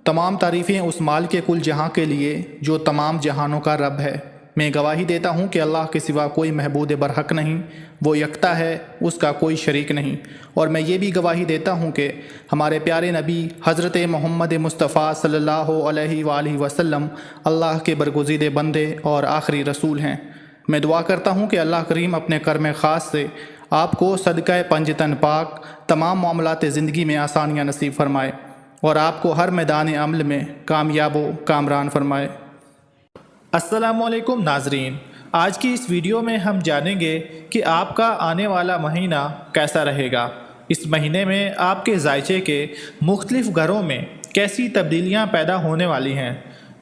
تمام تعریفیں اس مال کے کل جہاں کے لیے جو تمام جہانوں کا رب ہے۔ میں گواہی دیتا ہوں کہ اللہ کے سوا کوئی معبود برحق نہیں، وہ یکتا ہے، اس کا کوئی شریک نہیں۔ اور میں یہ بھی گواہی دیتا ہوں کہ ہمارے پیارے نبی حضرت محمد مصطفیٰ صلی اللہ علیہ وآلہ وسلم اللہ کے برگزیدہ بندے اور آخری رسول ہیں۔ میں دعا کرتا ہوں کہ اللہ کریم اپنے کرم خاص سے آپ کو صدقہ پنجتن پاک تمام معاملات زندگی میں آسانیاں نصیب فرمائے اور آپ کو ہر میدان عمل میں کامیاب و کامران فرمائے۔ السلام علیکم ناظرین، آج کی اس ویڈیو میں ہم جانیں گے کہ آپ کا آنے والا مہینہ کیسا رہے گا۔ اس مہینے میں آپ کے ذائچے کے مختلف گھروں میں کیسی تبدیلیاں پیدا ہونے والی ہیں،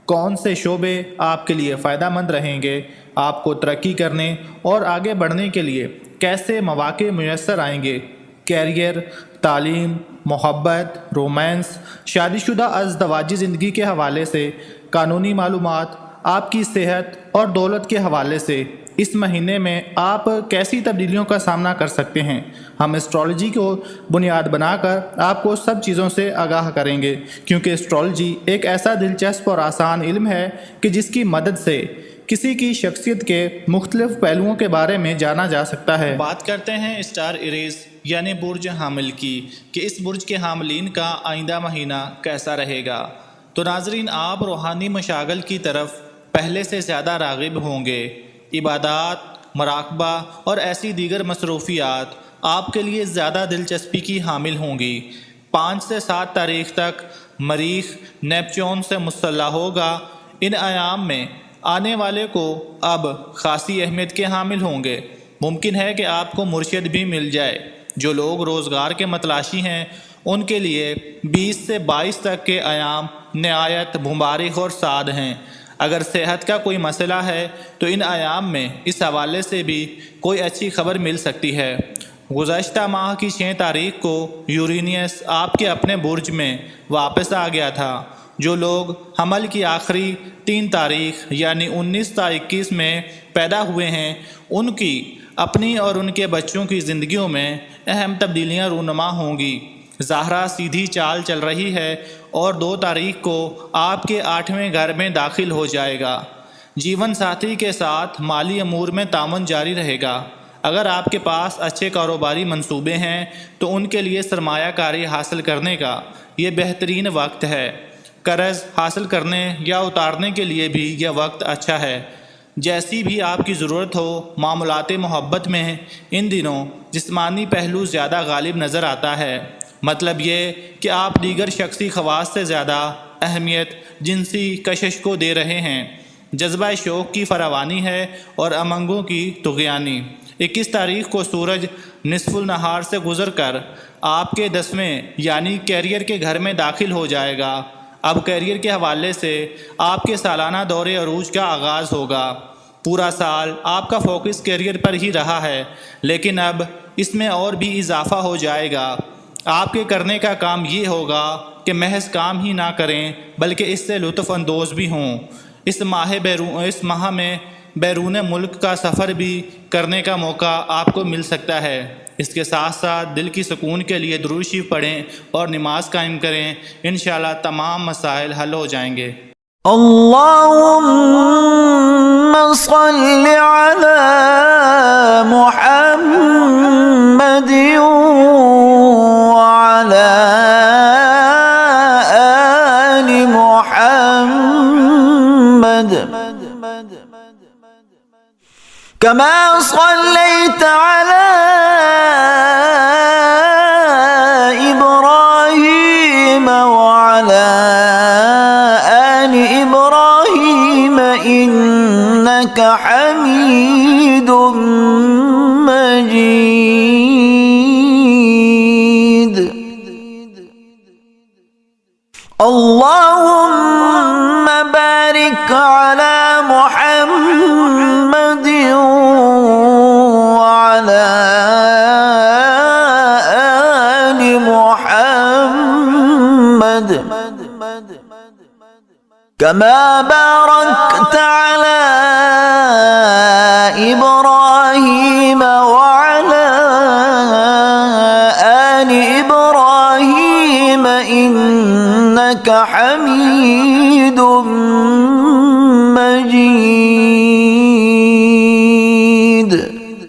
کون سے شعبے آپ کے لیے فائدہ مند رہیں گے، آپ کو ترقی کرنے اور آگے بڑھنے کے لیے کیسے مواقع میسر آئیں گے، کیریئر، تعلیم، محبت، رومانس، شادی شدہ ازدواجی زندگی کے حوالے سے، قانونی معلومات، آپ کی صحت اور دولت کے حوالے سے اس مہینے میں آپ کیسی تبدیلیوں کا سامنا کر سکتے ہیں۔ ہم اسٹرالوجی کو بنیاد بنا کر آپ کو سب چیزوں سے آگاہ کریں گے، کیونکہ اسٹرالوجی ایک ایسا دلچسپ اور آسان علم ہے کہ جس کی مدد سے کسی کی شخصیت کے مختلف پہلوؤں کے بارے میں جانا جا سکتا ہے۔ بات کرتے ہیں اسٹار ایریز یعنی برج حامل کی، کہ اس برج کے حاملین کا آئندہ مہینہ کیسا رہے گا۔ تو ناظرین، آپ روحانی مشاغل کی طرف پہلے سے زیادہ راغب ہوں گے۔ عبادات، مراقبہ اور ایسی دیگر مصروفیات آپ کے لیے زیادہ دلچسپی کی حامل ہوں گی۔ 5 سے 7 تاریخ تک مریخ نیپچون سے مسلح ہوگا۔ ان ایام میں آنے والے کو اب خاصی اہمیت کے حامل ہوں گے۔ ممکن ہے کہ آپ کو مرشد بھی مل جائے۔ جو لوگ روزگار کے متلاشی ہیں ان کے لیے 20 سے 22 تک کے ایام نہایت مبارک اور سعد ہیں۔ اگر صحت کا کوئی مسئلہ ہے تو ان ایام میں اس حوالے سے بھی کوئی اچھی خبر مل سکتی ہے۔ گزشتہ ماہ کی 6 تاریخ کو یورینیس آپ کے اپنے برج میں واپس آ گیا تھا۔ جو لوگ حمل کی آخری 3 تاریخ یعنی 19 تا 21 میں پیدا ہوئے ہیں ان کی اپنی اور ان کے بچوں کی زندگیوں میں اہم تبدیلیاں رونما ہوں گی۔ زہرہ سیدھی چال چل رہی ہے اور 2 تاریخ کو آپ کے 8ویں گھر میں داخل ہو جائے گا۔ جیون ساتھی کے ساتھ مالی امور میں تعاون جاری رہے گا۔ اگر آپ کے پاس اچھے کاروباری منصوبے ہیں تو ان کے لیے سرمایہ کاری حاصل کرنے کا یہ بہترین وقت ہے۔ قرض حاصل کرنے یا اتارنے کے لیے بھی یہ وقت اچھا ہے۔ جیسی بھی آپ کی ضرورت ہو، معاملات محبت میں ان دنوں جسمانی پہلو زیادہ غالب نظر آتا ہے۔ مطلب یہ کہ آپ دیگر شخصی خواص سے زیادہ اہمیت جنسی کشش کو دے رہے ہیں۔ جذبہ شوق کی فراوانی ہے اور امنگوں کی طغیانی۔ 21 تاریخ کو سورج نصف النہار سے گزر کر آپ کے 10ویں یعنی کیریئر کے گھر میں داخل ہو جائے گا۔ اب کیریئر کے حوالے سے آپ کے سالانہ دور عروج کا آغاز ہوگا۔ پورا سال آپ کا فوکس کیریئر پر ہی رہا ہے، لیکن اب اس میں اور بھی اضافہ ہو جائے گا۔ آپ کے کرنے کا کام یہ ہوگا کہ محض کام ہی نہ کریں بلکہ اس سے لطف اندوز بھی ہوں۔ اس ماہ میں بیرون ملک کا سفر بھی کرنے کا موقع آپ کو مل سکتا ہے۔ اس کے ساتھ ساتھ دل کی سکون کے لیے درود شریف پڑھیں اور نماز قائم کریں، انشاءاللہ تمام مسائل حل ہو جائیں گے۔ اللہم صل علی محمد وعلی آل محمد کما صلیت علی ابراہیم وعلی آل ابراہیم انک حمید مجید۔ اللہم بارک علی محمد وعلی آل محمد کما بارکت علی ابراہیم وعلی آل ابراہیم انک حمید حميد